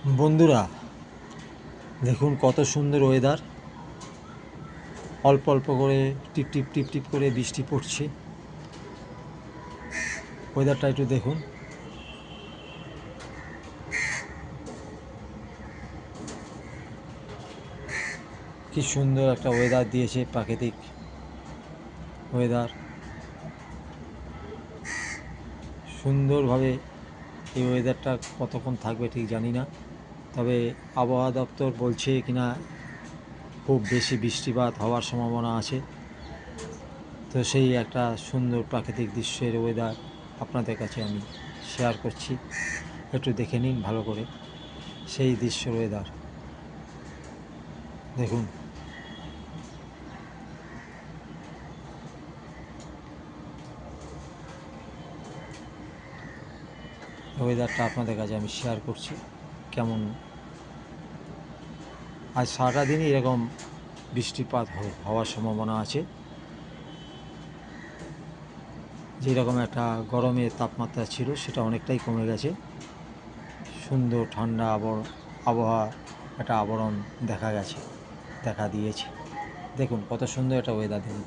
বন্ধুরা, দেখুন কত সুন্দর ওয়েদার। অল্প অল্প করে টিপ টিপ টিপ টিপ করে বৃষ্টি পড়ছে। ওয়েদারটা একটু দেখুন। কি সুন্দর একটা ওয়েদার দিয়েছে, প্রাকৃতিক ওয়েদার। সুন্দরভাবে এই ওয়েদারটা কতক্ষণ থাকবে ঠিক জানি না, তবে আবহাওয়া দপ্তর বলছে কিনা খুব বেশি বৃষ্টিপাত হওয়ার সম্ভাবনা আছে। তো সেই একটা সুন্দর প্রাকৃতিক দৃশ্যের ওয়েদার আপনাদের কাছে আমি শেয়ার করছি। একটু দেখে নিন ভালো করে সেই দৃশ্যের ওয়েদার। দেখুন, ওয়েদারটা আপনাদের কাছে আমি শেয়ার করছি কেমন। আজ সারাটা দিনই এরকম বৃষ্টিপাত হওয়ার সম্ভাবনা আছে। যেরকম একটা গরমের তাপমাত্রা ছিল সেটা অনেকটাই কমে গেছে। সুন্দর ঠান্ডা আবহাওয়া একটা আবরণ দেখা দিয়েছে। দেখুন কত সুন্দর একটা ওয়েদার। দেখুন।